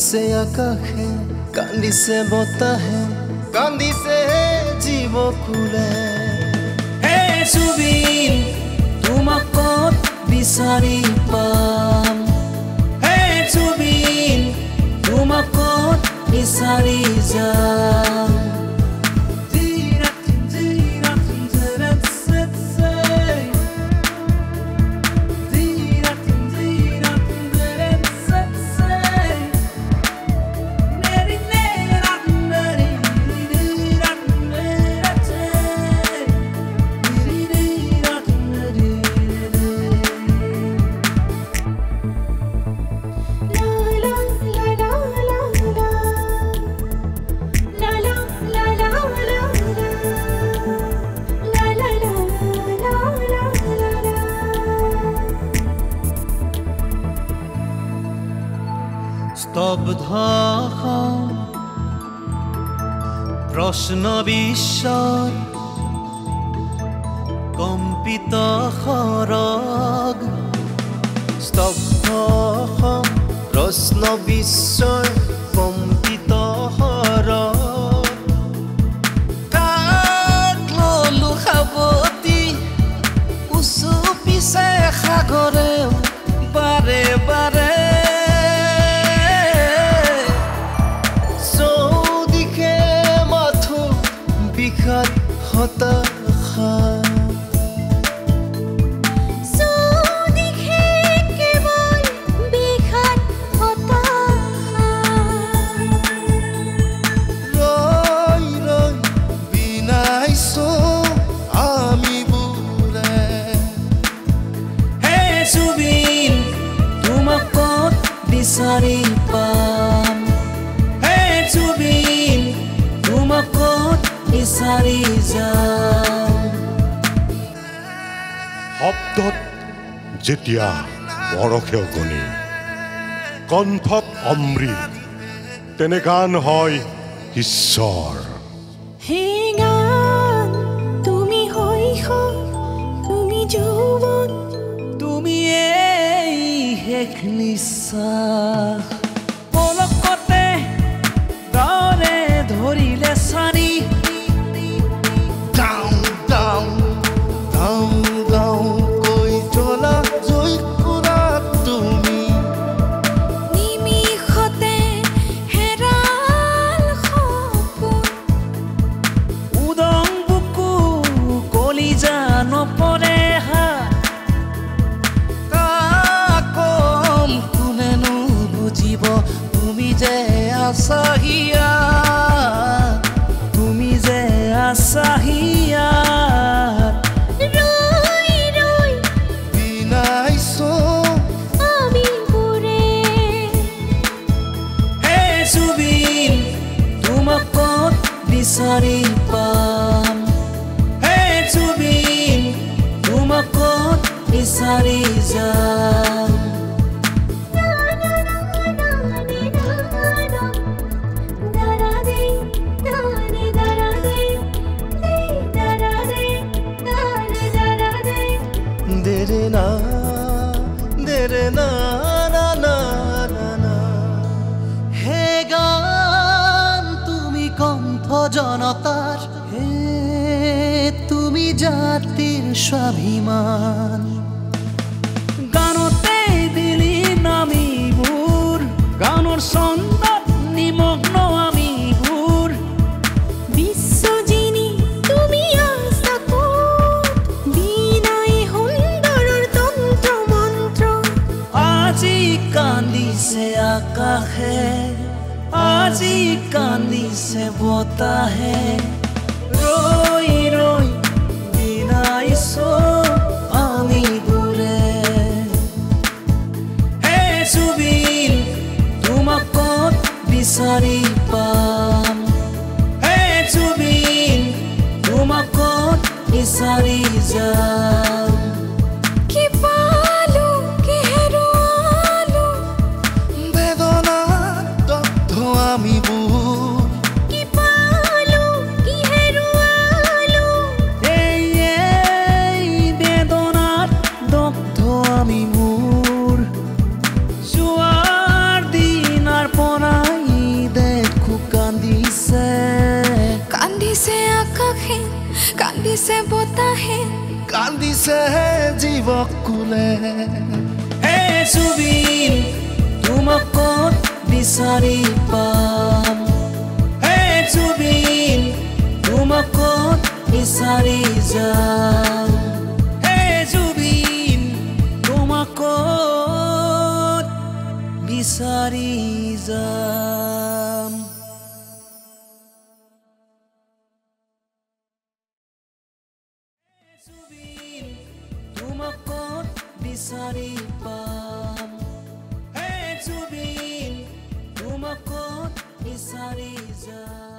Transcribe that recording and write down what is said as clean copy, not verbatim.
কান্দিছে আকাশে কান্দিছে বতাহে কান্দিছে জীৱকুলে হে জুবিন তোমাক ক'ত বিচাৰি পাম হে জুবিন তোমাক ক'ত বিচাৰি যাম স্তব্ধ প্ৰশ্ন বিশ্বৰ কম্পিত সৰগ স্তব্ধ প্ৰশ্ন বিশ্বৰ কম্পিত সৰগ কাক ললো সাৱতি উচু পিছে সাগৰে বাৰে বাৰে হতাশা চৌদিশে কেৱল বিষাদ হতাশা ৰৈ ৰৈ বিনাইছো আমি বুৰে হে জুবিন তোমাক ক'ত বিচাৰি পাম হে জুবিন তোমাক ক'ত বিচাৰি যাম শব্দত যেতিয়া বৰষে গণি কণ্ঠত অমৃত তেনে গান হয় ঈশ্বৰ হে গান তুমি শৈশৱ তুমি যৌৱন তুমি এই শেষ নিশ্বাস পলকতে গানে ধৰিলে চানি আছাহিয়া তুমি যে আছাহিয়া ৰৈ ৰৈ বিনাইছো আমি বুৰে হে জুবিন তোমাক ক'ত বিচাৰি পাম হে জুবিন তোমাক ক'ত বিচাৰি যাম দেৰে না না না না হে গান তুমি কণ্ঠ জনতাৰ হে তুমি জাতিৰ স্বাভিমান গানতে দিলি নামিবোৰ গানৰ ছন্দত নিমগ্ন আমিবোৰ বিশ্বজিনী তুমি আছা ক'ত বিনাই সুন্দৰৰ তন্ত্ৰ মন্ত্ৰ আজি কান্দিছে আকাশে আজি কান্দিছে বতাহে ৰৈ ৰৈ বিনাইছো আমি বুৰে হে জুবিন তোমাক ক'ত বিচাৰি পাম হে জুবিন তোমাক ক'ত বিচাৰি যাম কি পালো কি হেৰুৱালো বেদনা দগ্ধ আমি বুৰ কি পালো কি হেৰুৱালো এই বেদনাত দগ্ধ আমি মোৰ যোৱাৰ দিনাৰ পৰা মাতিছে জীৱক কুলে হে জুবিন তোমাক ক'ত বিচাৰি পাম হে জুবিন তোমাক ক'ত বিচাৰি যাম হে জুবিন তোমাক ক'ত বিচাৰি যাম জুবিন তোমাক ক'ত বিচাৰি পাম হে জুবিন তোমাক ক'ত বিচাৰি যাম